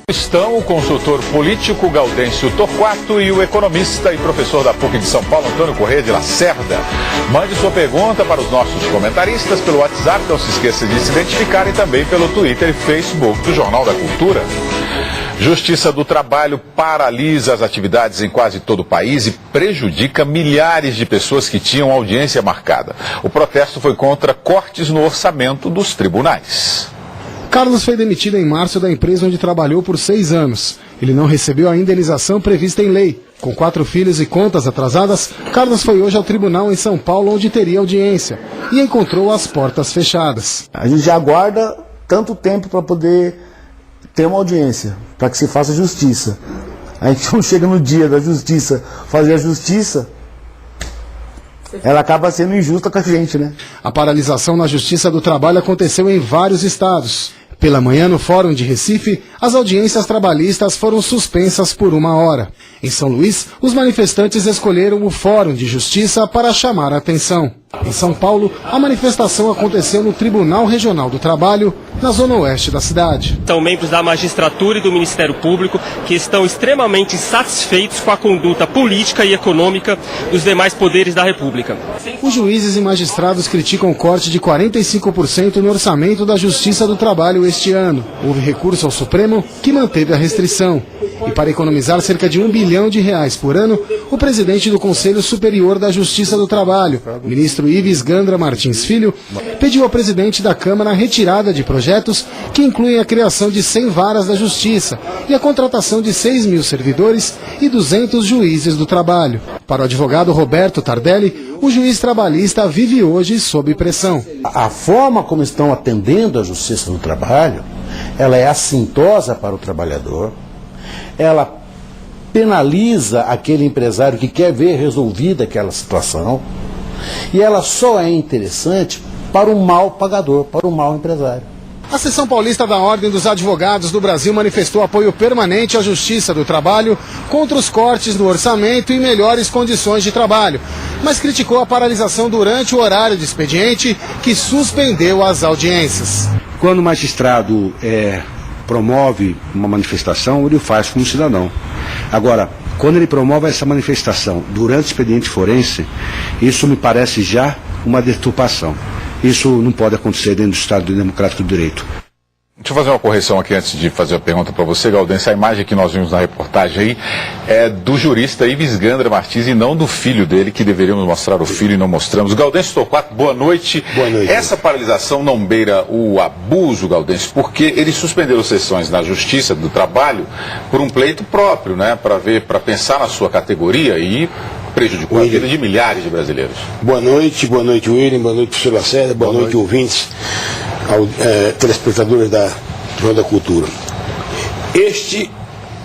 Estão o consultor político Gaudêncio Torquato e o economista e professor da PUC de São Paulo, Antônio Corrêa de Lacerda. Mande sua pergunta para os nossos comentaristas pelo WhatsApp, não se esqueça de se identificar, e também pelo Twitter e Facebook do Jornal da Cultura. Justiça do Trabalho paralisa as atividades em quase todo o país e prejudica milhares de pessoas que tinham audiência marcada. O protesto foi contra cortes no orçamento dos tribunais. Carlos foi demitido em março da empresa onde trabalhou por 6 anos. Ele não recebeu a indenização prevista em lei. Com 4 filhos e contas atrasadas, Carlos foi hoje ao tribunal em São Paulo, onde teria audiência, e encontrou as portas fechadas. A gente já aguarda tanto tempo para poder ter uma audiência, para que se faça justiça. A gente não chega no dia da justiça fazer a justiça, ela acaba sendo injusta com a gente, né? A paralisação na Justiça do Trabalho aconteceu em vários estados. Pela manhã, no Fórum de Recife, as audiências trabalhistas foram suspensas por 1 hora. Em São Luís, os manifestantes escolheram o Fórum de Justiça para chamar a atenção. Em São Paulo, a manifestação aconteceu no Tribunal Regional do Trabalho, na zona oeste da cidade. São membros da magistratura e do Ministério Público que estão extremamente insatisfeitos com a conduta política e econômica dos demais poderes da República. Os juízes e magistrados criticam o corte de 45% no orçamento da Justiça do Trabalho este ano. Houve recurso ao Supremo, que manteve a restrição. E para economizar cerca de R$1 bilhão por ano, o presidente do Conselho Superior da Justiça do Trabalho, o ministro Ives Gandra Martins Filho, pediu ao presidente da Câmara a retirada de projetos que incluem a criação de 100 varas da Justiça e a contratação de 6.000 servidores e 200 juízes do trabalho. Para o advogado Roberto Tardelli, o juiz trabalhista vive hoje sob pressão. A forma como estão atendendo a Justiça do Trabalho, ela é assintosa para o trabalhador, ela penaliza aquele empresário que quer ver resolvida aquela situação, e ela só é interessante para o mau pagador, para o mau empresário. A seção paulista da Ordem dos Advogados do Brasil manifestou apoio permanente à Justiça do Trabalho contra os cortes no orçamento e melhores condições de trabalho, mas criticou a paralisação durante o horário de expediente, que suspendeu as audiências. Quando o magistrado promove uma manifestação, ele o faz como cidadão. Agora, quando ele promove essa manifestação durante o expediente forense, isso me parece já uma deturpação. Isso não pode acontecer dentro do Estado Democrático do Direito. Deixa eu fazer uma correção aqui antes de fazer a pergunta para você, Gaudêncio. A imagem que nós vimos na reportagem aí é do jurista Ives Gandra Martins e não do filho dele, que deveríamos mostrar o filho e não mostramos. Gaudêncio Torquato, boa noite. Boa noite. Essa paralisação não beira o abuso, Gaudêncio, porque ele suspendeu sessões na Justiça do Trabalho por um pleito próprio, né, para pensar na sua categoria e prejudicou a vida de milhares de brasileiros. Boa noite, William, boa noite, professor Lacerda, boa noite, ouvintes, telespectadores da Jornal da Cultura. Este,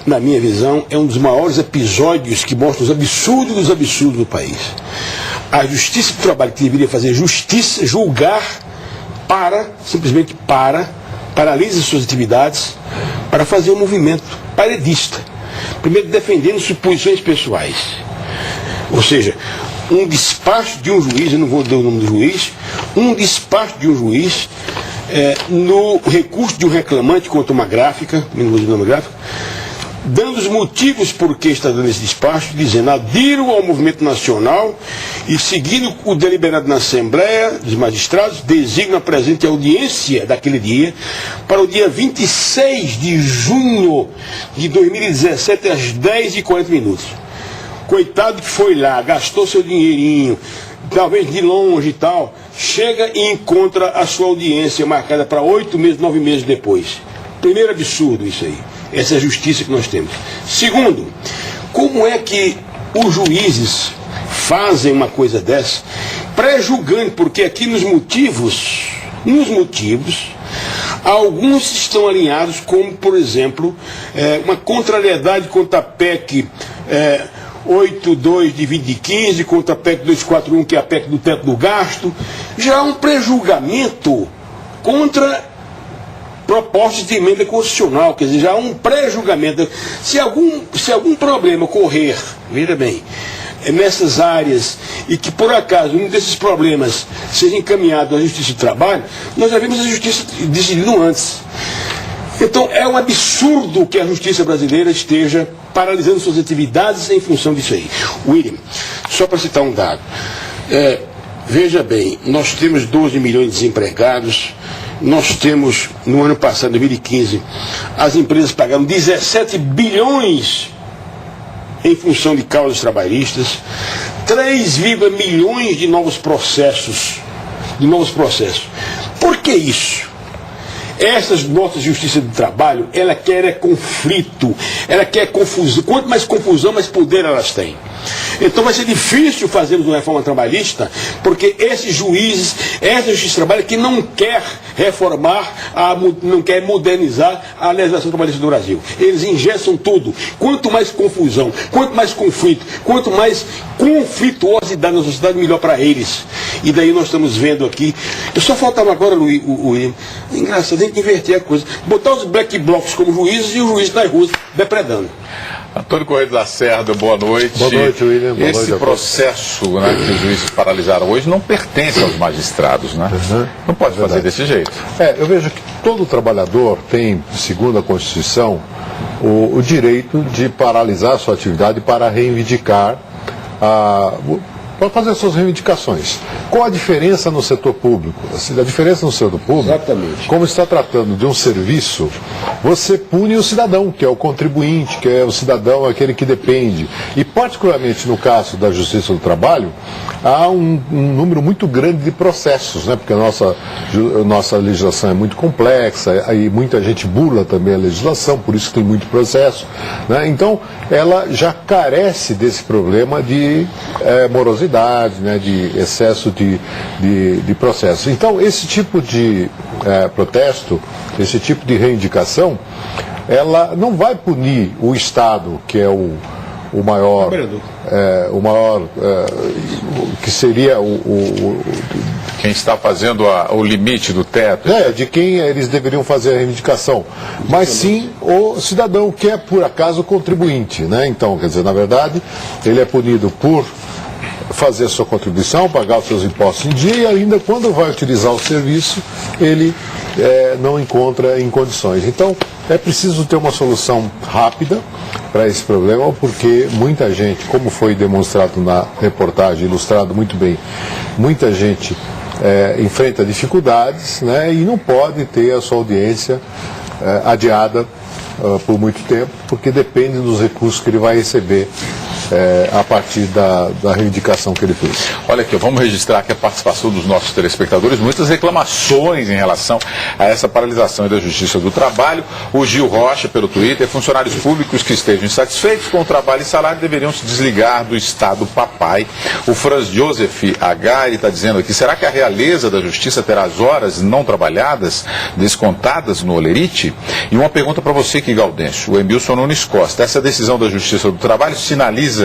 na minha visão, é um dos maiores episódios que mostra os absurdos dos absurdos do país. A Justiça do Trabalho, que deveria fazer justiça, julgar, simplesmente paralisa suas atividades para fazer um movimento paredista. Primeiro, defendendo suposições pessoais. Ou seja, um despacho de um juiz, eu não vou dar o nome do juiz, um despacho de um juiz no recurso de um reclamante contra uma gráfica, dando os motivos por que está dando esse despacho, dizendo: adiro ao movimento nacional e, seguindo o deliberado na Assembleia dos Magistrados, designo a presente audiência daquele dia para o dia 26 de junho de 2017 às 10h40. Coitado que foi lá, gastou seu dinheirinho, talvez de longe e tal, chega e encontra a sua audiência marcada para 8 meses, 9 meses depois. Primeiro absurdo isso aí. Essa é a justiça que nós temos. Segundo, como é que os juízes fazem uma coisa dessa, pré-julgando, porque aqui nos motivos, alguns estão alinhados, como, por exemplo, uma contrariedade contra a PEC 82 de 2015, contra a PEC 241, que é a PEC do teto do gasto. Já há um pré-julgamento contra propostas de emenda constitucional, quer dizer, já há um pré-julgamento. Se algum problema ocorrer, veja bem, nessas áreas, e que por acaso um desses problemas seja encaminhado à Justiça do Trabalho, nós já vimos a Justiça decidindo antes. Então é um absurdo que a justiça brasileira esteja paralisando suas atividades em função disso aí. William, só para citar um dado, veja bem, nós temos 12 milhões de desempregados, nós temos, no ano passado, 2015, as empresas pagaram 17 bilhões em função de causas trabalhistas, 3 milhões de novos processos. Por que isso? Essas nossas justiça do trabalho, ela quer conflito, ela quer confusão. Quanto mais confusão, mais poder elas têm. Então vai ser difícil fazermos uma reforma trabalhista, porque esses juízes, essa justiça do trabalho que não quer reformar, não quer modernizar a legislação trabalhista do Brasil. Eles engessam tudo. Quanto mais confusão, quanto mais conflito, quanto mais conflituosidade na sociedade, melhor para eles. E daí nós estamos vendo aqui. Eu só faltava agora, William, engraçado, a gente inverter a coisa. Botar os black blocs como juízes e os juízes nas ruas depredando. Antônio Corrêa de Lacerda, boa noite. Boa noite, William. Boa Esse noite, processo, né, que os juízes paralisaram hoje não pertence aos magistrados, né? Não pode fazer desse jeito. Eu vejo que todo trabalhador tem, segundo a Constituição, o direito de paralisar a sua atividade para reivindicar para fazer suas reivindicações. Qual a diferença no setor público? A diferença no setor público, exatamente, como está tratando de um serviço, você pune o cidadão, que é o contribuinte, que é o cidadão, aquele que depende. E particularmente no caso da Justiça do Trabalho, há um número muito grande de processos, né? Porque a nossa legislação é muito complexa, aí muita gente burla também a legislação, por isso que tem muito processo, né? Então, ela já carece desse problema de morosidade, né? De excesso de processos. Então, esse tipo de protesto, esse tipo de reivindicação, ela não vai punir o Estado, que é o maior, que seria quem está fazendo o limite do teto. De quem eles deveriam fazer a reivindicação, mas sim o cidadão, que é por acaso contribuinte, né? Então, quer dizer, na verdade, ele é punido por fazer a sua contribuição, pagar os seus impostos em dia, e ainda quando vai utilizar o serviço, ele não encontra em condições. Então, é preciso ter uma solução rápida para esse problema, porque muita gente, como foi demonstrado na reportagem, ilustrado muito bem, muita gente enfrenta dificuldades, né, e não pode ter a sua audiência adiada por muito tempo, porque depende dos recursos que ele vai receber a partir da reivindicação que ele fez. Olha aqui, vamos registrar aqui a participação dos nossos telespectadores, muitas reclamações em relação a essa paralisação da Justiça do Trabalho. O Gil Rocha, pelo Twitter: funcionários públicos que estejam insatisfeitos com o trabalho e salário deveriam se desligar do Estado papai. O Franz Joseph H, ele está dizendo aqui: será que a realeza da Justiça terá as horas não trabalhadas descontadas no holerite? E uma pergunta para você aqui, Gaudêncio, o Emilson Nunes Costa: essa decisão da Justiça do Trabalho sinaliza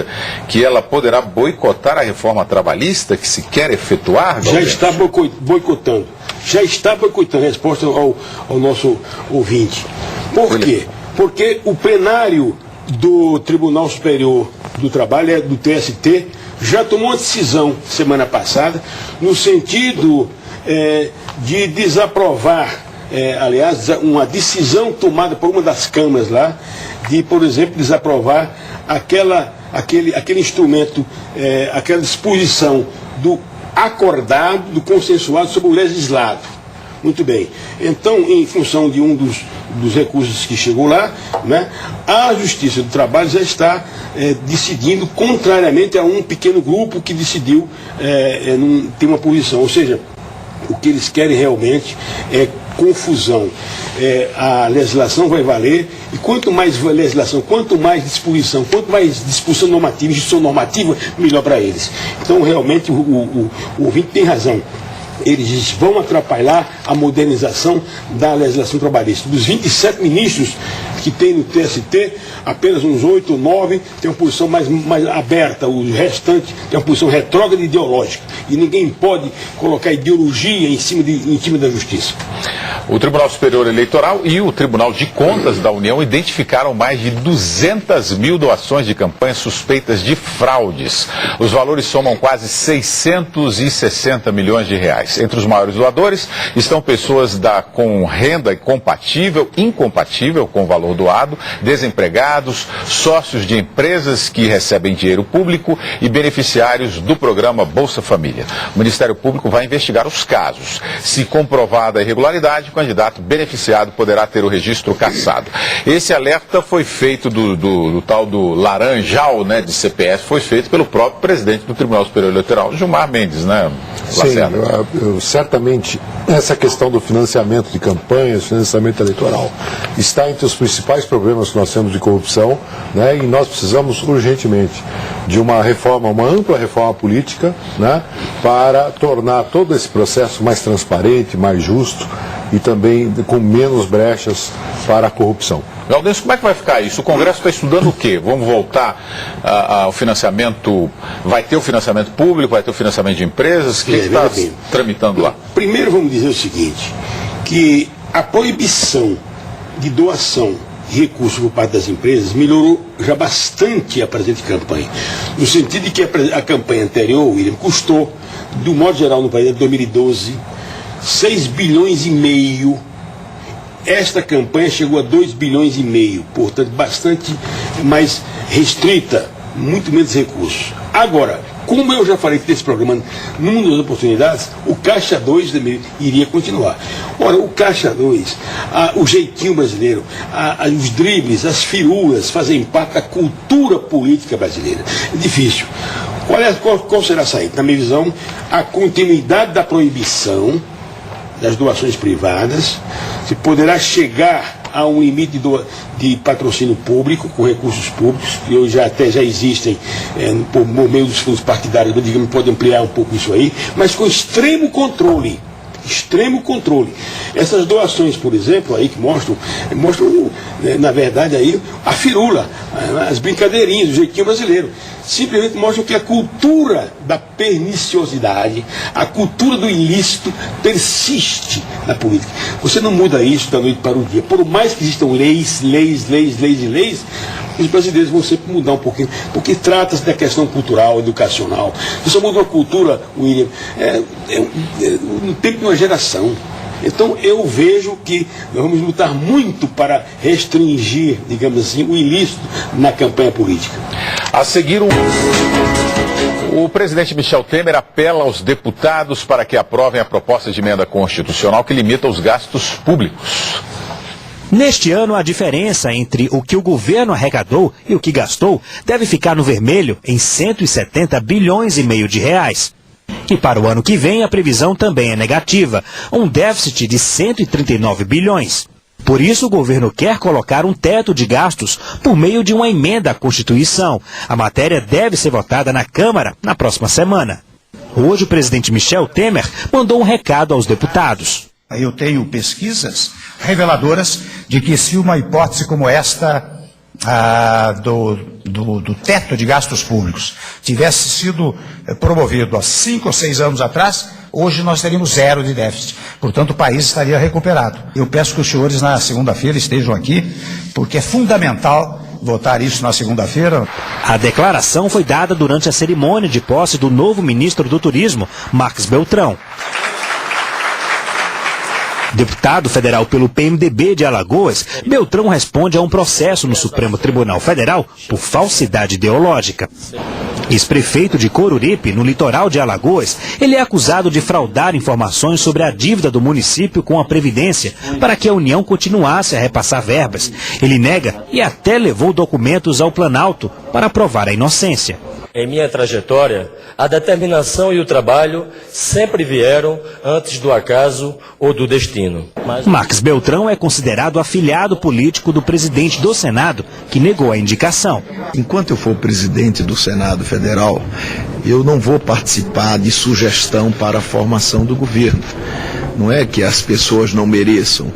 que ela poderá boicotar a reforma trabalhista que se quer efetuar? Já está boicotando. Já está boicotando. Resposta ao nosso ouvinte. Por quê? Porque o plenário do Tribunal Superior do Trabalho, do TST, já tomou uma decisão semana passada no sentido de desaprovar, aliás, uma decisão tomada por uma das câmaras lá, de, por exemplo, desaprovar aquele instrumento, aquela disposição do acordado, do consensuado sobre o legislado. Muito bem. Então, em função de um dos recursos que chegou lá, né, a Justiça do Trabalho já está decidindo contrariamente a um pequeno grupo que decidiu não ter uma posição. Ou seja, o que eles querem realmente é confusão. A legislação vai valer, e quanto mais legislação, quanto mais disposição, quanto mais disposição normativa, instituição normativa, melhor para eles. Então, realmente, o ouvinte tem razão. Eles vão atrapalhar a modernização da legislação trabalhista. Dos 27 ministros que tem no TST, apenas uns 8 ou 9 têm uma posição mais aberta, o restante tem uma posição retrógrada e ideológica. E ninguém pode colocar ideologia em cima da justiça. O Tribunal Superior Eleitoral e o Tribunal de Contas da União identificaram mais de 200 mil doações de campanhas suspeitas de fraudes. Os valores somam quase 660 milhões de reais. reais. Entre os maiores doadores estão pessoas com renda incompatível com o valor doado, desempregados, sócios de empresas que recebem dinheiro público e beneficiários do programa Bolsa Família. O Ministério Público vai investigar os casos. Se comprovada a irregularidade, o candidato beneficiado poderá ter o registro cassado. Esse alerta foi feito do tal do laranjal, né, de CPF, foi feito pelo próprio presidente do Tribunal Superior Eleitoral, Gilmar Mendes, né, Lacerda? Sim, certamente essa questão do financiamento de campanhas, financiamento eleitoral, está entre os principais problemas que nós temos de corrupção, né, e nós precisamos urgentemente de uma reforma, uma ampla reforma política, né, para tornar todo esse processo mais transparente, mais justo e também com menos brechas para a corrupção. Gaudêncio, como é que vai ficar isso? O Congresso está estudando o quê? Vamos voltar ao financiamento, vai ter o financiamento público, vai ter o financiamento de empresas? O que está tramitando lá? Primeiro vamos dizer o seguinte, que a proibição de doação de recursos por parte das empresas melhorou já bastante a presente campanha. No sentido de que a campanha anterior, William, custou, do modo geral no país, de 2012, 6 bilhões e meio. Esta campanha chegou a 2 bilhões e meio, portanto, bastante mais restrita, muito menos recursos. Agora, como eu já falei desse programa, numa das oportunidades, o Caixa 2 iria continuar. Ora, o Caixa 2, o jeitinho brasileiro, os dribles, as firulas fazem parte da cultura política brasileira. É difícil. Qual será a saída? Na minha visão, a continuidade da proibição das doações privadas, se poderá chegar a um limite de patrocínio público, com recursos públicos, que hoje já existem por meio dos fundos partidários, digamos, pode ampliar um pouco isso aí, mas com extremo controle. Extremo controle. Essas doações, por exemplo, aí que mostram na verdade, aí, a firula, as brincadeirinhas, o jeitinho brasileiro. Simplesmente mostram que a cultura da perniciosidade, a cultura do ilícito persiste na política. Você não muda isso da noite para o dia. Por mais que existam leis, os brasileiros vão sempre mudar um pouquinho, porque trata-se da questão cultural, educacional. Você muda uma cultura, William, no tempo de uma geração. Então eu vejo que nós vamos lutar muito para restringir, digamos assim, o ilícito na campanha política. A seguir, o presidente Michel Temer apela aos deputados para que aprovem a proposta de emenda constitucional que limita os gastos públicos. Neste ano, a diferença entre o que o governo arrecadou e o que gastou deve ficar no vermelho em 170 bilhões e meio de reais. E para o ano que vem, a previsão também é negativa, um déficit de 139 bilhões. Por isso, o governo quer colocar um teto de gastos por meio de uma emenda à Constituição. A matéria deve ser votada na Câmara na próxima semana. Hoje, o presidente Michel Temer mandou um recado aos deputados. Eu tenho pesquisas reveladoras de que se uma hipótese como esta do teto de gastos públicos tivesse sido promovido há 5 ou 6 anos atrás, hoje nós teríamos 0 de déficit. Portanto, o país estaria recuperado. Eu peço que os senhores na segunda-feira estejam aqui, porque é fundamental votar isso na segunda-feira. A declaração foi dada durante a cerimônia de posse do novo ministro do Turismo, Marcos Beltrão. Deputado federal pelo PMDB de Alagoas, Beltrão responde a um processo no Supremo Tribunal Federal por falsidade ideológica. Ex-prefeito de Coruripe, no litoral de Alagoas, ele é acusado de fraudar informações sobre a dívida do município com a Previdência para que a União continuasse a repassar verbas. Ele nega e até levou documentos ao Planalto para provar a inocência. Em minha trajetória, a determinação e o trabalho sempre vieram antes do acaso ou do destino. Marcos Beltrão é considerado afilhado político do presidente do Senado, que negou a indicação. Enquanto eu for presidente do Senado Federal, eu não vou participar de sugestão para a formação do governo. Não é que as pessoas não mereçam,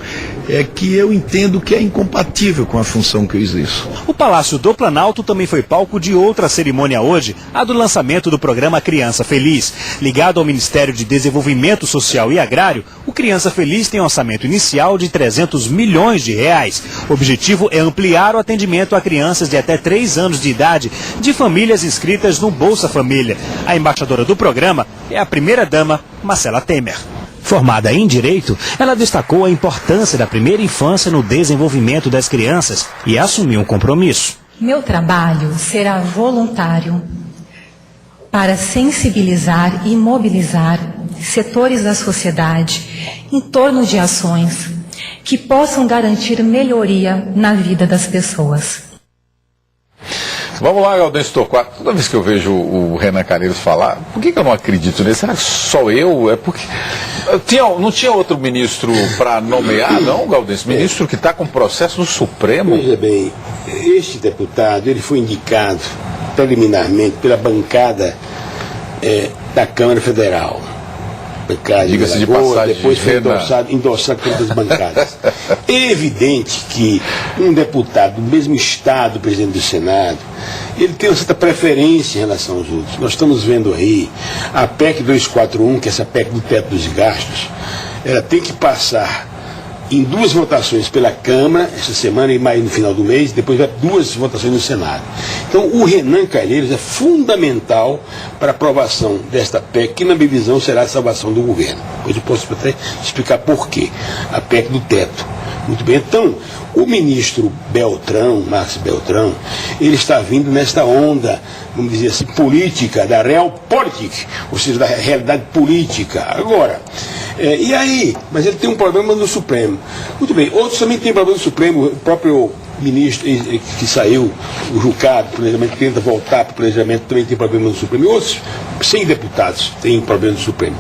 é que eu entendo que é incompatível com a função que eu exerço. O Palácio do Planalto também foi palco de outra cerimônia hoje, a do lançamento do programa Criança Feliz. Ligado ao Ministério de Desenvolvimento Social e Agrário, o Criança Feliz tem um orçamento inicial de 300 milhões de reais. O objetivo é ampliar o atendimento a crianças de até 3 anos de idade de famílias inscritas no Bolsa Família. A embaixadora do programa é a primeira-dama Marcela Temer. Formada em Direito, ela destacou a importância da primeira infância no desenvolvimento das crianças e assumiu um compromisso. Meu trabalho será voluntário para sensibilizar e mobilizar setores da sociedade em torno de ações que possam garantir melhoria na vida das pessoas. Vamos lá, Gaudêncio Torquato. Toda vez que eu vejo o Renan Calheiros falar, por que eu não acredito nele? Será que só eu? É porque não tinha outro ministro para nomear, não, Gaudêncio? Ministro que está com processo no Supremo? Veja bem, este deputado ele foi indicado preliminarmente pela bancada da Câmara Federal. Diga-se de passagem, depois foi endossado por outras bancadas. É evidente que um deputado do mesmo estado, presidente do Senado, ele tem uma certa preferência em relação aos outros. Nós estamos vendo aí a PEC 241, que é essa PEC do teto dos gastos, ela tem que passar em 2 votações pela Câmara, essa semana e mais no final do mês, depois vai 2 votações no Senado. Então o Renan Calheiros é fundamental para a aprovação desta PEC, que na minha visão será a salvação do governo. Depois eu posso até explicar por quê. A PEC do teto. Muito bem, então o ministro Beltrão, Marcos Beltrão, ele está vindo nesta onda, vamos dizer assim, política, da realpolitik, ou seja, da realidade política. Agora, e aí? Mas ele tem um problema no Supremo. Muito bem, outros também têm problema no Supremo, o próprio ministro que saiu, o Jucá, do planejamento, que tenta voltar para o planejamento, também tem problema no Supremo. E outros 100 deputados têm problema no Supremo.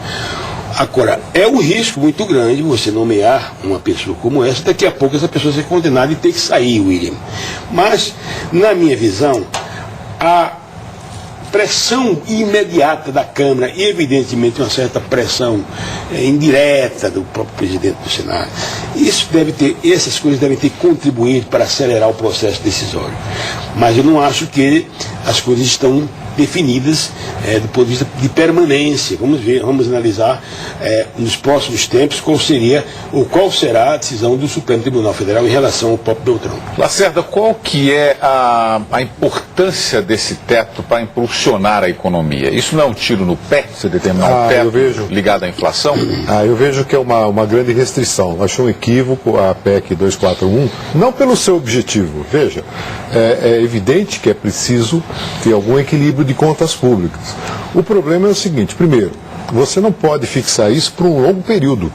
Agora, é um risco muito grande você nomear uma pessoa como essa, daqui a pouco essa pessoa ser condenada e ter que sair, William. Mas, na minha visão, a pressão imediata da Câmara e, evidentemente, uma certa pressão indireta do próprio presidente do Senado, essas coisas devem ter contribuído para acelerar o processo decisório. Mas eu não acho que as coisas estão definidas do ponto de vista de permanência. Vamos ver, vamos analisar nos próximos tempos qual será a decisão do Supremo Tribunal Federal em relação ao próprio Beltrão. Lacerda, qual que é a importância desse teto para impulsionar a economia? Isso não é um tiro no pé, você determinar um teto ligado à inflação? Eu vejo que é uma grande restrição. Acho um equívoco a PEC 241, não pelo seu objetivo. Veja, é evidente que é preciso ter algum equilíbrio de contas públicas. O problema é o seguinte: primeiro, você não pode fixar isso por um longo período,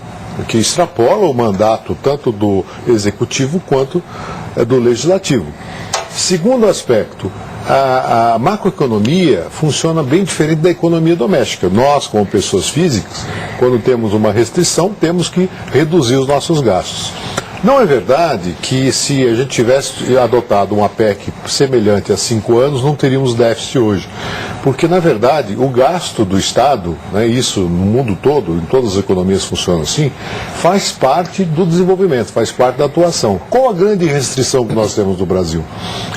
que extrapola o mandato tanto do executivo quanto do legislativo. Segundo aspecto, a macroeconomia funciona bem diferente da economia doméstica. Nós, como pessoas físicas, quando temos uma restrição, temos que reduzir os nossos gastos. Não é verdade que se a gente tivesse adotado uma PEC semelhante há 5 anos, não teríamos déficit hoje. Porque, na verdade, o gasto do Estado, isso no mundo todo, em todas as economias funciona assim, faz parte do desenvolvimento, faz parte da atuação. Qual a grande restrição que nós temos no Brasil?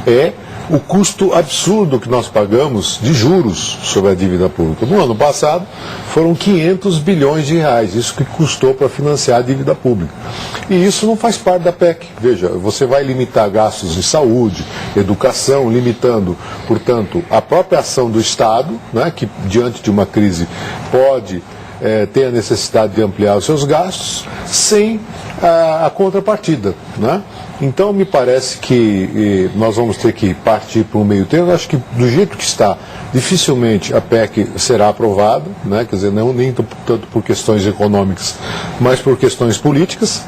É o custo absurdo que nós pagamos de juros sobre a dívida pública. No ano passado, foram 500 bilhões de reais, isso que custou para financiar a dívida pública. E isso não faz parte da PEC. Veja, você vai limitar gastos em saúde, educação, limitando, portanto, a própria ação do Estado, que diante de uma crise pode ter a necessidade de ampliar os seus gastos, sem a contrapartida, Então, me parece que nós vamos ter que partir para um meio termo. Eu acho que, do jeito que está, dificilmente a PEC será aprovada, quer dizer, não nem tanto por questões econômicas, mas por questões políticas,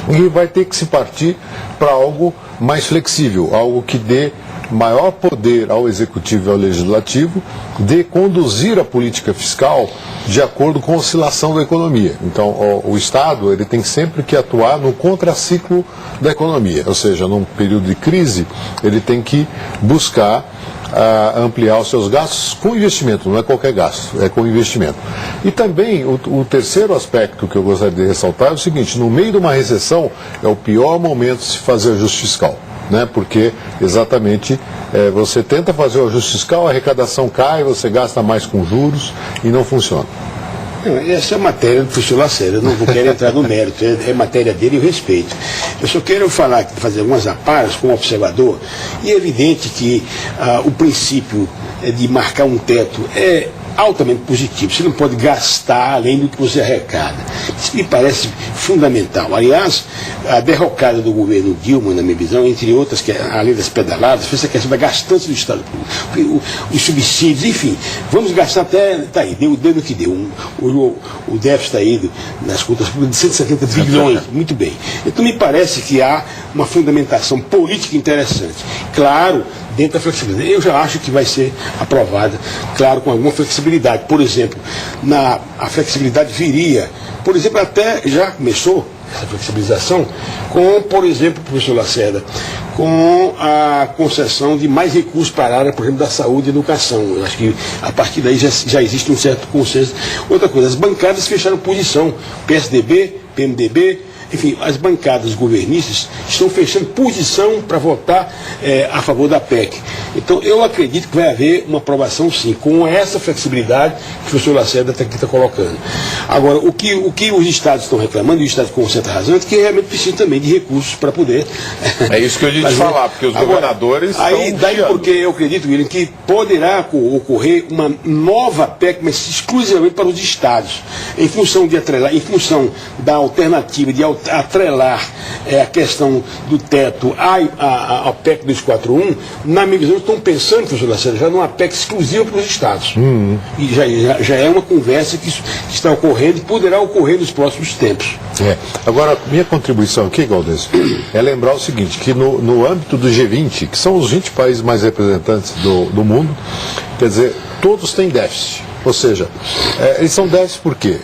e vai ter que se partir para algo mais flexível, algo que dê maior poder ao Executivo e ao Legislativo de conduzir a política fiscal de acordo com a oscilação da economia. Então, o Estado ele tem sempre que atuar no contraciclo da economia, ou seja, num período de crise, ele tem que buscar ampliar os seus gastos com investimento, não é qualquer gasto, é com investimento. E também, o terceiro aspecto que eu gostaria de ressaltar é o seguinte: no meio de uma recessão, é o pior momento de se fazer ajuste fiscal. Porque exatamente você tenta fazer o ajuste fiscal, a arrecadação cai, você gasta mais com juros e não funciona. Essa é a matéria do professor Lacerda, eu não quero entrar no mérito, é matéria dele e eu respeito. Eu só quero fazer algumas aparas como observador, e é evidente que o princípio de marcar um teto é altamente positivo. Você não pode gastar além do que você arrecada. Isso me parece fundamental. Aliás, a derrocada do governo Dilma, na minha visão, entre outras, que além das pedaladas, foi essa questão da gastança do Estado Público, os subsídios, enfim. Vamos gastar até, tá aí, deu no que deu. O déficit aí nas contas públicas de 170 bilhões, muito bem. Então me parece que há uma fundamentação política interessante. Claro, dentro da flexibilidade. Eu já acho que vai ser aprovada, claro, com alguma flexibilidade. Por exemplo, a flexibilidade viria, por exemplo, até já começou essa flexibilização com, por exemplo, professor Lacerda, com a concessão de mais recursos para a área, por exemplo, da saúde e educação. Eu acho que a partir daí já existe um certo consenso. Outra coisa, as bancadas fecharam posição, PSDB, PMDB, enfim, as bancadas governistas estão fechando posição para votar a favor da PEC. Então, eu acredito que vai haver uma aprovação, sim, com essa flexibilidade que o professor Lacerda está colocando. Agora, o que os estados estão reclamando, e os estados com certa razão, é que realmente precisam também de recursos para poder... É isso que eu ia te falar, porque os governadores aí, daí porque eu acredito, William, que poderá ocorrer uma nova PEC, mas exclusivamente para os estados, em função de atrelar, em função da alternativa de atrelar a questão do teto à PEC 241, na minha visão, estão pensando, professor Lacerda, já numa PEC exclusiva para os estados. E já é uma conversa que está ocorrendo e poderá ocorrer nos próximos tempos. Agora, minha contribuição aqui, Gaudencio, é lembrar o seguinte, que no âmbito do G20, que são os 20 países mais representantes do mundo, quer dizer, todos têm déficit. Ou seja, eles são déficit por quê?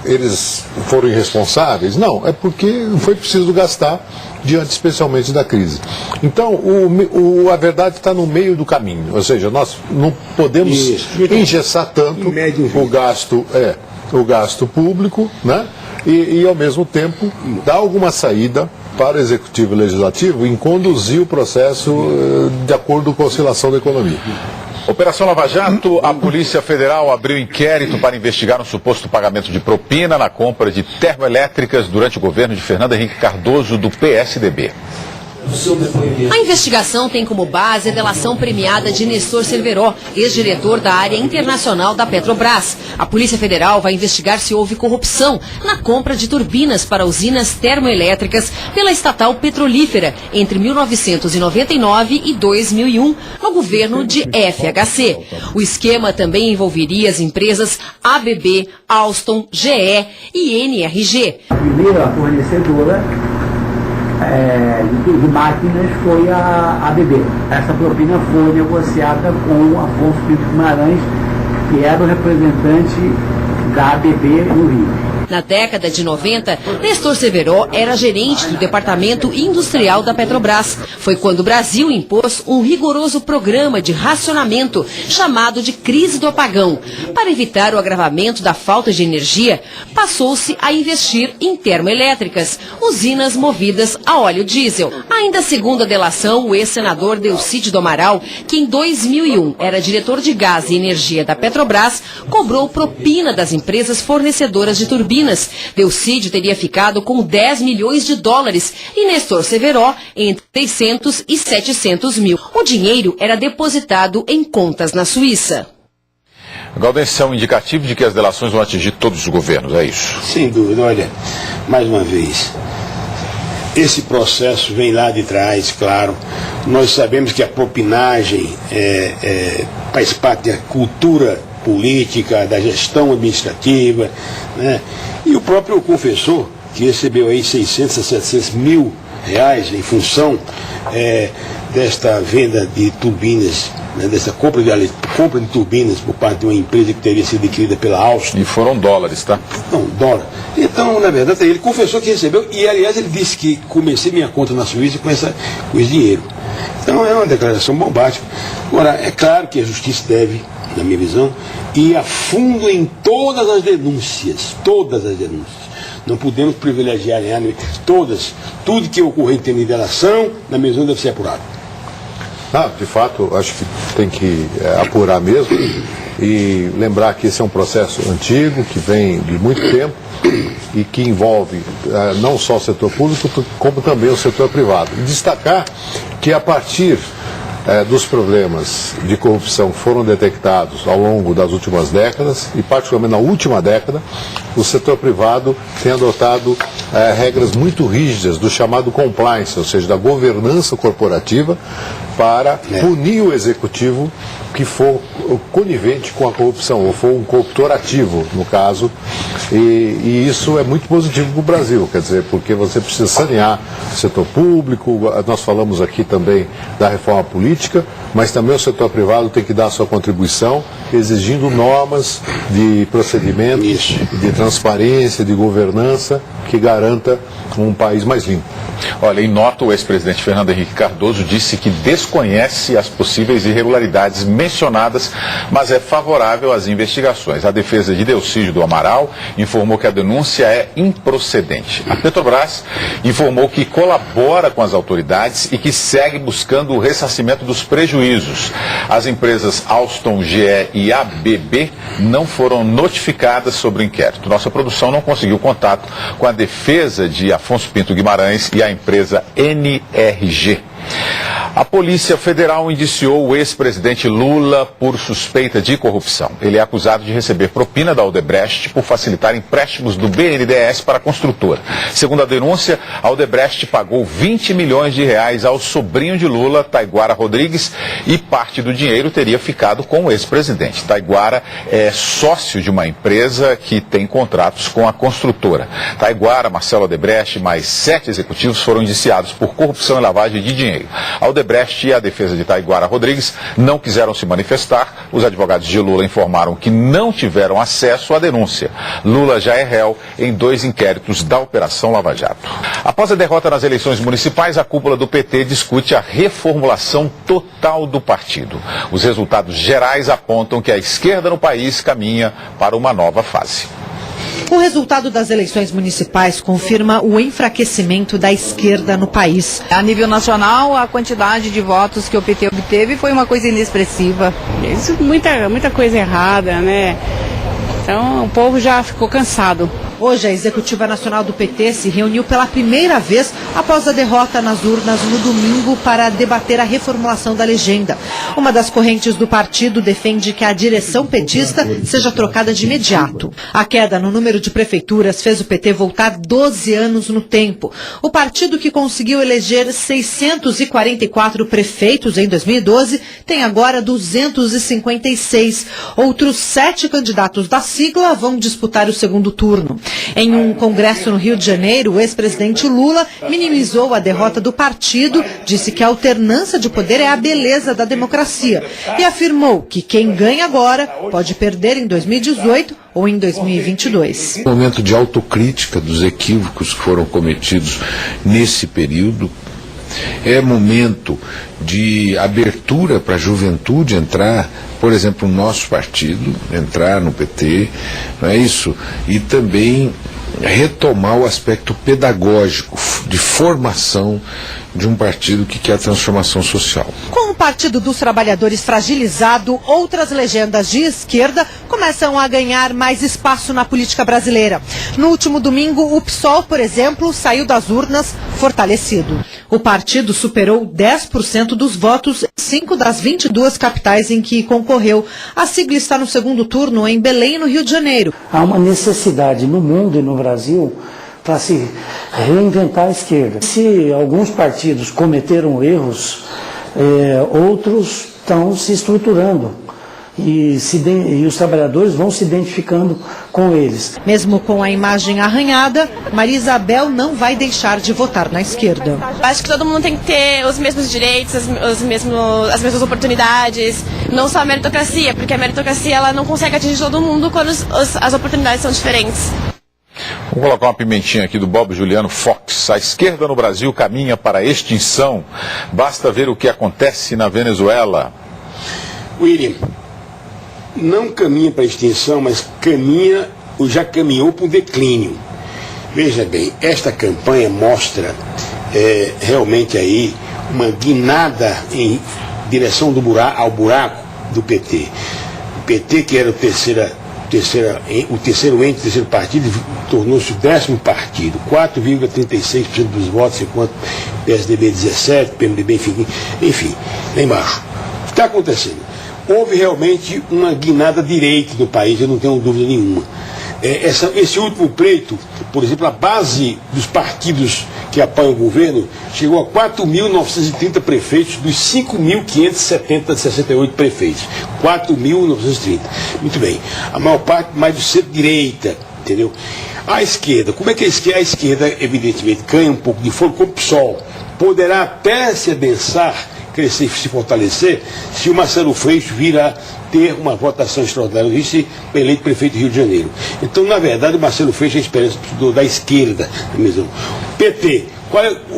Eles foram irresponsáveis? Não, é porque foi preciso gastar diante especialmente da crise. Então, a verdade está no meio do caminho. Ou seja, nós não podemos engessar tanto o gasto público, né? E ao mesmo tempo dar alguma saída para o Executivo e Legislativo em conduzir o processo de acordo com a oscilação da economia. Operação Lava Jato, a Polícia Federal abriu inquérito para investigar um suposto pagamento de propina na compra de termoelétricas durante o governo de Fernando Henrique Cardoso, do PSDB. A investigação tem como base a delação premiada de Nestor Cerveró, ex-diretor da área internacional da Petrobras. A Polícia Federal vai investigar se houve corrupção na compra de turbinas para usinas termoelétricas pela estatal petrolífera entre 1999 e 2001, no governo de FHC. O esquema também envolveria as empresas ABB, Alstom, GE e NRG. Primeiro, a fornecedora de máquinas foi a ABB. Essa propina foi negociada com Afonso Pinto Guimarães, que era o representante da ABB no Rio. Na década de 90, Nestor Cerveró era gerente do Departamento Industrial da Petrobras. Foi quando o Brasil impôs um rigoroso programa de racionamento, chamado de crise do apagão. Para evitar o agravamento da falta de energia, passou-se a investir em termoelétricas, usinas movidas a óleo diesel. Ainda segundo a delação, o ex-senador Delcídio do Amaral, que em 2001 era diretor de gás e energia da Petrobras, cobrou propina das empresas fornecedoras de turbinas. Delcídio teria ficado com 10 milhões de dólares e Nestor Cerveró entre 600 e 700 mil. O dinheiro era depositado em contas na Suíça. Gaudencio, é um indicativo de que as delações vão atingir todos os governos, é isso? Sem dúvida. Olha, mais uma vez, esse processo vem lá de trás, claro. Nós sabemos que a propinagem faz parte da cultura política, da gestão administrativa, né? E o próprio confessor, que recebeu aí 600 a 700 mil reais em função desta venda de turbinas, né, dessa compra de turbinas por parte de uma empresa que teria sido adquirida pela Alstom. E foram dólares, tá? Não, dólar. Então, na verdade, ele confessou que recebeu, e aliás ele disse que comecei minha conta na Suíça com esse dinheiro. Então é uma declaração bombástica. Agora, é claro que a justiça deve, na minha visão, ir a fundo em todas as denúncias. Todas as denúncias. Não podemos privilegiar todas. Tudo que ocorrer em termos de delação, na minha visão, deve ser apurado. De fato, acho que tem que apurar mesmo e lembrar que esse é um processo antigo, que vem de muito tempo e que envolve não só o setor público, como também o setor privado. E destacar que a partir dos problemas de corrupção foram detectados ao longo das últimas décadas e particularmente na última década, o setor privado tem adotado regras muito rígidas do chamado compliance, ou seja, da governança corporativa, para punir o executivo que for conivente com a corrupção, ou for um corruptor ativo, no caso, e isso é muito positivo para o Brasil, quer dizer, porque você precisa sanear o setor público, nós falamos aqui também da reforma política, mas também o setor privado tem que dar a sua contribuição, exigindo normas de procedimento, de transparência, de governança, que garanta um país mais limpo. Olha, em nota, o ex-presidente Fernando Henrique Cardoso disse que desconhece as possíveis irregularidades mencionadas, mas é favorável às investigações. A defesa de Delcídio do Amaral informou que a denúncia é improcedente. A Petrobras informou que colabora com as autoridades e que segue buscando o ressarcimento dos prejuízos. As empresas Alstom, GE e ABB não foram notificadas sobre o inquérito. Nossa produção não conseguiu contato com a defesa de Afonso Pinto Guimarães e a empresa NRG. A Polícia Federal indiciou o ex-presidente Lula por suspeita de corrupção. Ele é acusado de receber propina da Odebrecht por facilitar empréstimos do BNDES para a construtora. Segundo a denúncia, a Odebrecht pagou 20 milhões de reais ao sobrinho de Lula, Taiguara Rodrigues, e parte do dinheiro teria ficado com o ex-presidente. Taiguara é sócio de uma empresa que tem contratos com a construtora. Taiguara, Marcelo Odebrecht, mais 7 executivos foram indiciados por corrupção e lavagem de dinheiro. A Odebrecht e a defesa de Taiguara Rodrigues não quiseram se manifestar. Os advogados de Lula informaram que não tiveram acesso à denúncia. Lula já é réu em 2 inquéritos da Operação Lava Jato. Após a derrota nas eleições municipais, a cúpula do PT discute a reformulação total do partido. Os resultados gerais apontam que a esquerda no país caminha para uma nova fase. O resultado das eleições municipais confirma o enfraquecimento da esquerda no país. A nível nacional, a quantidade de votos que o PT obteve foi uma coisa inexpressiva. Isso, muita coisa errada, né? Então o povo já ficou cansado. Hoje, a Executiva Nacional do PT se reuniu pela primeira vez após a derrota nas urnas no domingo para debater a reformulação da legenda. Uma das correntes do partido defende que a direção petista seja trocada de imediato. A queda no número de prefeituras fez o PT voltar 12 anos no tempo. O partido, que conseguiu eleger 644 prefeitos em 2012, tem agora 256. Outros 7 candidatos da sigla vão disputar o segundo turno. Em um congresso no Rio de Janeiro, o ex-presidente Lula minimizou a derrota do partido, disse que a alternância de poder é a beleza da democracia e afirmou que quem ganha agora pode perder em 2018 ou em 2022. Momento de autocrítica dos equívocos que foram cometidos nesse período. É momento de abertura para a juventude entrar, por exemplo, no nosso partido, entrar no PT, não é isso? E também retomar o aspecto pedagógico, de formação de um partido que quer a transformação social. Com o Partido dos Trabalhadores fragilizado, outras legendas de esquerda começam a ganhar mais espaço na política brasileira. No último domingo, o PSOL, por exemplo, saiu das urnas fortalecido. O partido superou 10% dos votos em 5 das 22 capitais em que concorreu. A sigla está no segundo turno em Belém, no Rio de Janeiro. Há uma necessidade no mundo e no Brasil para se reinventar a esquerda. Se alguns partidos cometeram erros, outros estão se estruturando e os trabalhadores vão se identificando com eles. Mesmo com a imagem arranhada, Maria Isabel não vai deixar de votar na esquerda. Acho que todo mundo tem que ter os mesmos direitos, as mesmas oportunidades, não só a meritocracia, porque a meritocracia ela não consegue atingir todo mundo quando as oportunidades são diferentes. Vou colocar uma pimentinha aqui do Bob Juliano Fox. A esquerda no Brasil caminha para a extinção. Basta ver o que acontece na Venezuela. William, não caminha para a extinção, mas já caminhou para o declínio. Veja bem, esta campanha mostra realmente aí uma guinada em direção ao buraco do PT. O PT, que era a terceira o terceiro partido, tornou-se o 10º partido, 4,36% dos votos, enquanto PSDB 17%, PMDB, enfim, lá embaixo. O que está acontecendo? Houve realmente uma guinada direita no país, eu não tenho dúvida nenhuma. Esse último pleito, por exemplo, a base dos partidos que apoiam o governo chegou a 4.930 prefeitos dos 5.568 prefeitos. 4.930. Muito bem. A maior parte mais do centro-direita, entendeu? A esquerda, como é que a esquerda, evidentemente, ganha um pouco de fogo com o PSOL? Poderá até se adensar, crescer e se fortalecer, se o Marcelo Freixo vir a ter uma votação extraordinária e ser eleito prefeito do Rio de Janeiro. Então, na verdade, o Marcelo Freixo é a esperança da esquerda. PT,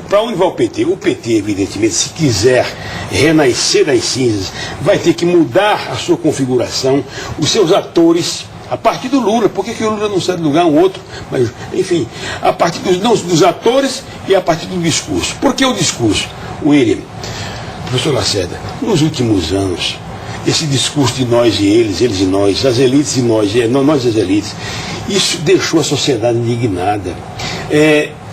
para onde vai o PT? O PT, evidentemente, se quiser renascer das cinzas, vai ter que mudar a sua configuração, os seus atores, a partir do Lula. Por que o Lula não sai de lugar um outro? Mas, enfim, a partir dos atores e a partir do discurso. Por que o discurso? William, professor Lacerda, nos últimos anos, esse discurso de nós e eles e nós, as elites e nós e as elites, isso deixou a sociedade indignada.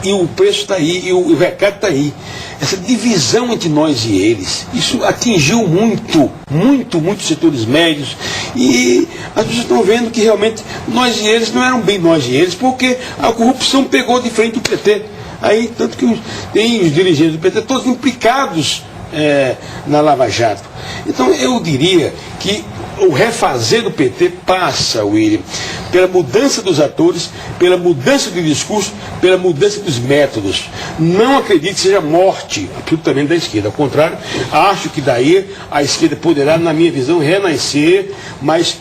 E o preço está aí, e o recado está aí. Essa divisão entre nós e eles, isso atingiu muitos setores médios, e as pessoas estão vendo que realmente nós e eles não eram bem nós e eles, porque a corrupção pegou de frente o PT. Aí, tanto que tem os dirigentes do PT todos implicados na Lava Jato. Então eu diria que o refazer do PT passa, William, pela mudança dos atores, pela mudança do discurso, pela mudança dos métodos. Não acredito que seja morte absolutamente da esquerda. Ao contrário, acho que daí a esquerda poderá, na minha visão, renascer, mas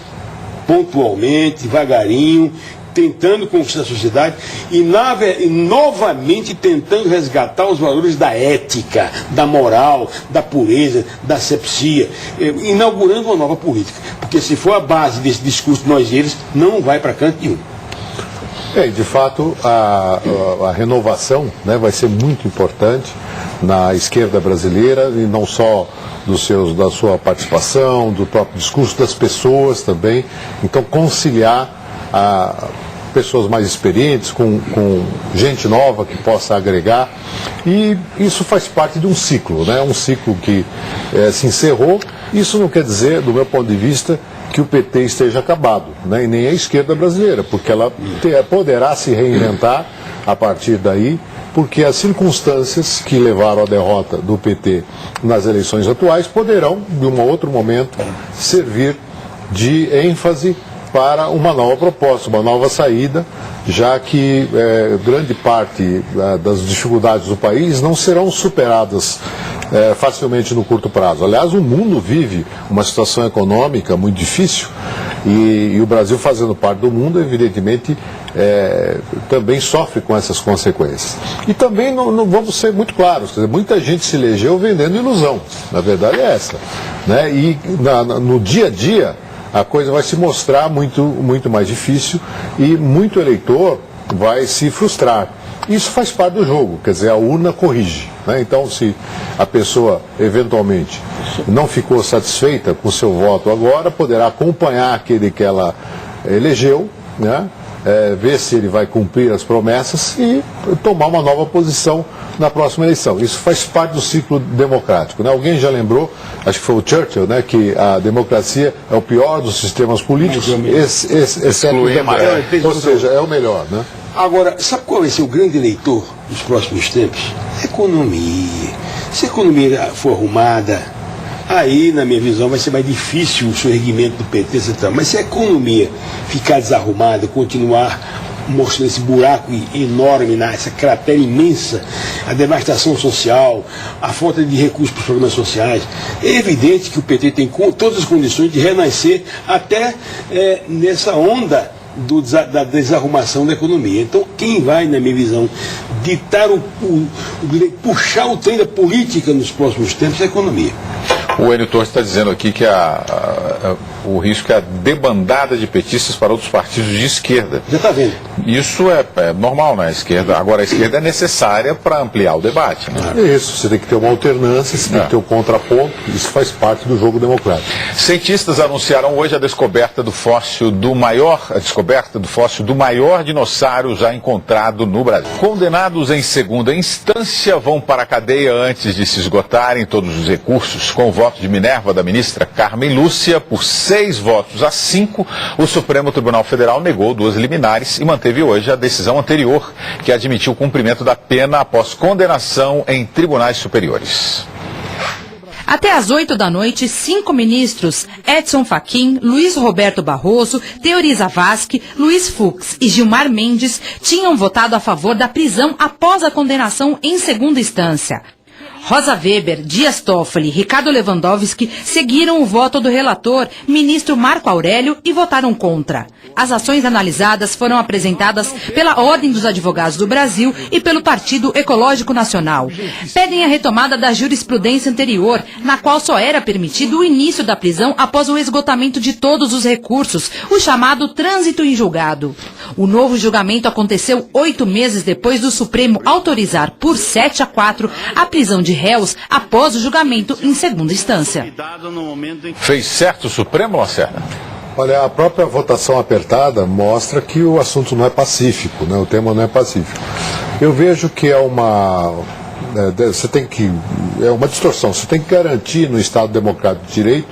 pontualmente, devagarinho, tentando conquistar a sociedade e novamente tentando resgatar os valores da ética, da moral, da pureza, da asepsia, inaugurando uma nova política. Porque se for a base desse discurso de nós e eles, não vai para canto nenhum. De fato, a renovação, né, vai ser muito importante na esquerda brasileira, e não só da sua participação, do próprio discurso das pessoas também. Então, conciliar pessoas mais experientes, com gente nova que possa agregar, e isso faz parte de um ciclo, né? Um ciclo que se encerrou. Isso não quer dizer, do meu ponto de vista, que o PT esteja acabado, né? E nem a esquerda brasileira, porque ela poderá se reinventar a partir daí, porque as circunstâncias que levaram à derrota do PT nas eleições atuais poderão, de um outro momento, servir de ênfase para uma nova proposta, uma nova saída, já que grande parte das dificuldades do país não serão superadas facilmente no curto prazo. Aliás, o mundo vive uma situação econômica muito difícil, e o Brasil, fazendo parte do mundo, evidentemente, também sofre com essas consequências. E também não vamos ser muito claros, quer dizer, muita gente se elegeu vendendo ilusão, na verdade é essa, né? E no dia a dia a coisa vai se mostrar muito mais difícil, e muito eleitor vai se frustrar. Isso faz parte do jogo, quer dizer, a urna corrige, né? Então, se a pessoa eventualmente não ficou satisfeita com o seu voto agora, poderá acompanhar aquele que ela elegeu, né? Ver se ele vai cumprir as promessas e tomar uma nova posição na próxima eleição. Isso faz parte do ciclo democrático, né? Alguém já lembrou, acho que foi o Churchill, né, que a democracia é o pior dos sistemas políticos, exceto o democrático, ou seja, é o melhor, né? Agora, sabe qual vai ser o grande eleitor dos próximos tempos? Economia. Se a economia for arrumada, aí, na minha visão, vai ser mais difícil o surgimento do PT, etc. Mas se a economia ficar desarrumada, continuar mostrando esse buraco enorme, essa cratera imensa, a devastação social, a falta de recursos para os programas sociais, é evidente que o PT tem todas as condições de renascer até nessa onda da desarrumação da economia. Então, quem vai, na minha visão, ditar puxar o trem da política nos próximos tempos é a economia. O Enio Torres está dizendo aqui que o risco é a debandada de petistas para outros partidos de esquerda. Já está vendo. Isso é normal na esquerda. Agora, a esquerda é necessária para ampliar o debate. Né? Isso, você tem que ter uma alternância, você tem que ter um contraponto, isso faz parte do jogo democrático. Cientistas anunciaram hoje a descoberta do fóssil do maior dinossauro já encontrado no Brasil. Condenados em segunda instância vão para a cadeia antes de se esgotarem todos os recursos. Com o voto de Minerva da ministra Carmen Lúcia, por 6 votos a 5, o Supremo Tribunal Federal negou 2 liminares e manteve hoje a decisão anterior, que admitiu o cumprimento da pena após condenação em tribunais superiores. Até às 8 da noite, 5 ministros, Edson Fachin, Luiz Roberto Barroso, Teori Zavascki, Luiz Fux e Gilmar Mendes, tinham votado a favor da prisão após a condenação em segunda instância. Rosa Weber, Dias Toffoli e Ricardo Lewandowski seguiram o voto do relator, ministro Marco Aurélio, e votaram contra. As ações analisadas foram apresentadas pela Ordem dos Advogados do Brasil e pelo Partido Ecológico Nacional. Pedem a retomada da jurisprudência anterior, na qual só era permitido o início da prisão após o esgotamento de todos os recursos, o chamado trânsito em julgado. O novo julgamento aconteceu 8 meses depois do Supremo autorizar por 7-4 a prisão de réus após o julgamento em segunda instância. Fez certo o Supremo, Lacerda? Olha, a própria votação apertada mostra que o assunto não é pacífico, né? O tema não é pacífico. Eu vejo que é uma distorção. Você tem que garantir no Estado Democrático de Direito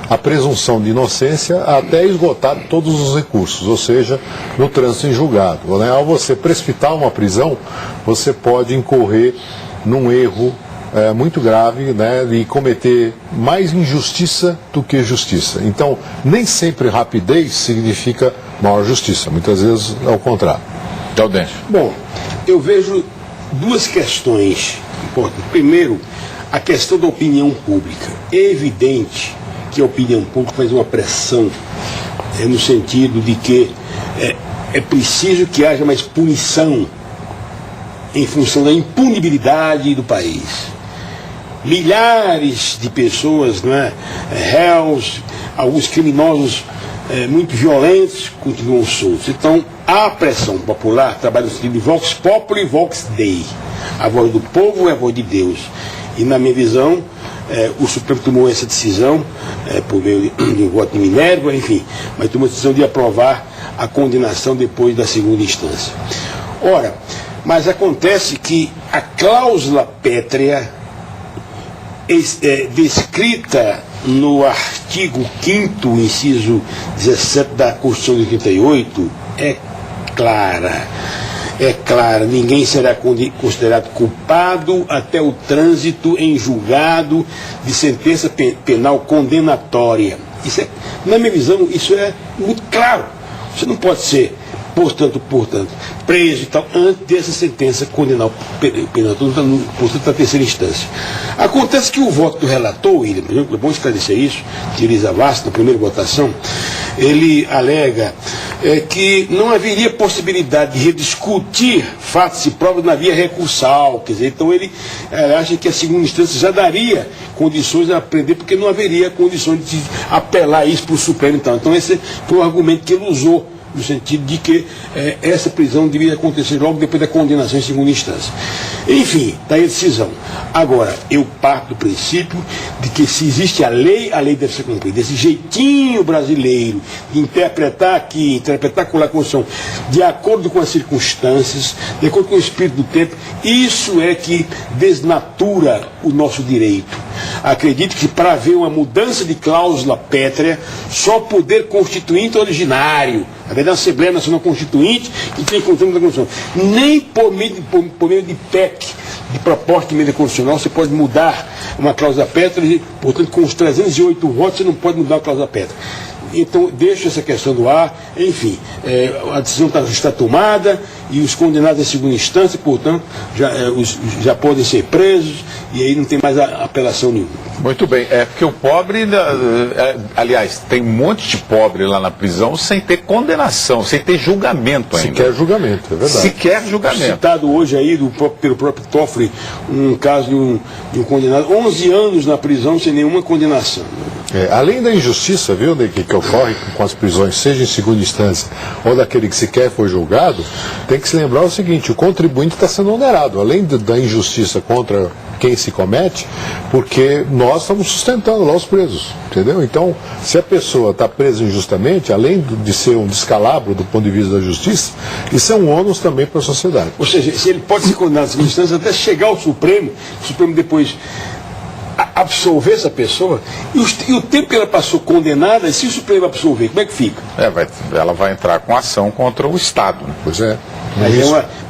a presunção de inocência até esgotar todos os recursos, ou seja, no trânsito em julgado. Né? Ao você precipitar uma prisão, você pode incorrer num erro muito grave, né, e cometer mais injustiça do que justiça. Então, nem sempre rapidez significa maior justiça, muitas vezes é o contrário. Bom, eu vejo 2 questões importantes. Primeiro, a questão da opinião pública. É evidente que a opinião pública faz uma pressão no sentido de que é preciso que haja mais punição em função da impunibilidade do país. Milhares de pessoas, réus, alguns criminosos muito violentos continuam soltos. Então, a pressão popular trabalha no sentido de vox populi e vox dei. A voz do povo é a voz de Deus. E, na minha visão, o Supremo tomou essa decisão, por meio de um voto de Minerva, enfim, mas tomou a decisão de aprovar a condenação depois da segunda instância. Ora, mas acontece que a cláusula pétrea descrita no artigo 5º, inciso 17 da Constituição de 88, é clara. É clara, ninguém será considerado culpado até o trânsito em julgado de sentença penal condenatória. Na minha visão, isso é muito claro. Você não pode ser, portanto, preso e tal, antes dessa sentença penal, portanto, da terceira instância. Acontece que o voto do relator, William, por exemplo, é bom esclarecer isso, Teori Zavascki, na primeira votação, ele alega que não haveria possibilidade de rediscutir fatos e provas na via recursal, quer dizer, então ele acha que a segunda instância já daria condições a aprender, porque não haveria condições de apelar isso para o Supremo. Então esse foi o argumento que ele usou, no sentido de que essa prisão deveria acontecer logo depois da condenação em segunda instância. Enfim, está aí a decisão. Agora, eu parto do princípio de que se existe a lei deve ser cumprida. Esse jeitinho brasileiro de interpretar aqui, interpretar com a Constituição, de acordo com as circunstâncias, de acordo com o espírito do tempo, isso é que desnatura o nosso direito. Acredito que para haver uma mudança de cláusula pétrea, só o poder constituinte originário, a verdade, a Assembleia Nacional Constituinte, que tem controle da Constituição, nem por meio de PEC, de proposta de emenda constitucional, você pode mudar uma cláusula pétrea, e, portanto, com os 308 votos, você não pode mudar a cláusula pétrea. Então, deixa essa questão do ar, enfim, a decisão está tomada e os condenados em segunda instância, portanto, já podem ser presos e aí não tem mais apelação nenhuma. Muito bem, porque o pobre, aliás, tem um monte de pobre lá na prisão sem ter condenação, sem ter julgamento ainda. Sequer julgamento, é verdade. Sequer julgamento. Citado hoje aí pelo próprio Toffoli, um caso de um condenado, 11 anos na prisão sem nenhuma condenação. Além da injustiça, viu, que ocorre com as prisões, seja em segunda instância ou daquele que sequer foi julgado, tem que se lembrar o seguinte: o contribuinte está sendo onerado, além da injustiça contra quem se comete, porque nós estamos sustentando lá os presos, entendeu? Então, se a pessoa está presa injustamente, além de ser um descalabro do ponto de vista da justiça, isso é um ônus também para a sociedade. Ou seja, se ele pode ser condenado em segunda instância até chegar ao Supremo, o Supremo depois absolver essa pessoa, e o tempo que ela passou condenada, se o Supremo absolver, como é que fica? Ela vai entrar com ação contra o Estado. Né? Pois é.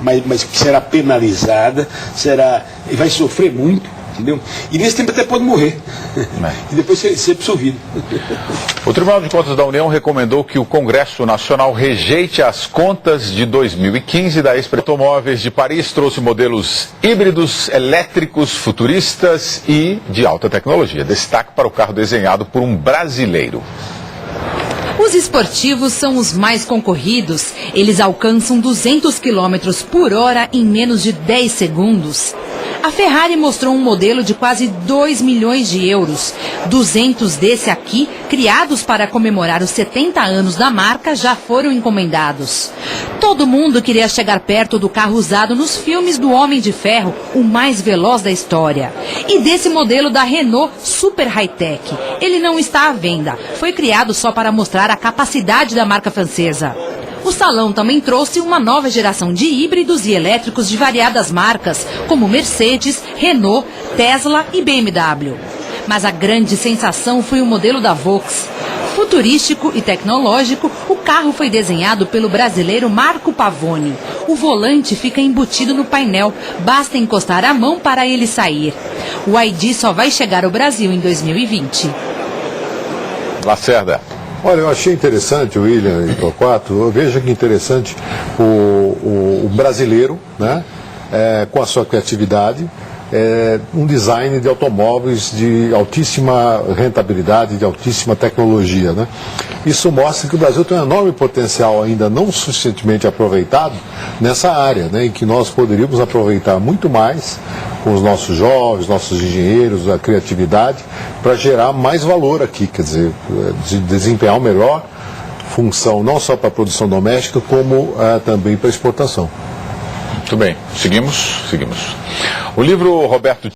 Mas será penalizada, e vai sofrer muito, entendeu? E nesse tempo até pode morrer. E depois ser absolvido. O Tribunal de Contas da União recomendou que o Congresso Nacional rejeite as contas de 2015 da Automóveis de Paris. Trouxe modelos híbridos, elétricos, futuristas e de alta tecnologia. Destaque para o carro desenhado por um brasileiro. Os esportivos são os mais concorridos. Eles alcançam 200 km por hora em menos de 10 segundos. A Ferrari mostrou um modelo de quase 2 milhões de euros. 200 desse aqui, criados para comemorar os 70 anos da marca, já foram encomendados. Todo mundo queria chegar perto do carro usado nos filmes do Homem de Ferro, o mais veloz da história. E desse modelo da Renault Super High-Tech. Ele não está à venda. Foi criado só para mostrar a capacidade da marca francesa. O salão também trouxe uma nova geração de híbridos e elétricos de variadas marcas, como Mercedes, Renault, Tesla e BMW. Mas a grande sensação foi o modelo da Volks. Futurístico e tecnológico, o carro foi desenhado pelo brasileiro Marco Pavone. O volante fica embutido no painel, basta encostar a mão para ele sair. O ID só vai chegar ao Brasil em 2020. Lacerda. Olha, eu achei interessante, William e Torquato, veja que interessante o brasileiro, né, com a sua criatividade, um design de automóveis de altíssima rentabilidade, de altíssima tecnologia, né? Isso mostra que o Brasil tem um enorme potencial ainda não suficientemente aproveitado nessa área, né, em que nós poderíamos aproveitar muito mais com os nossos jovens, nossos engenheiros, a criatividade, para gerar mais valor aqui, quer dizer, de desempenhar uma melhor função, não só para a produção doméstica, como também para a exportação. Muito bem, seguimos. O livro Roberto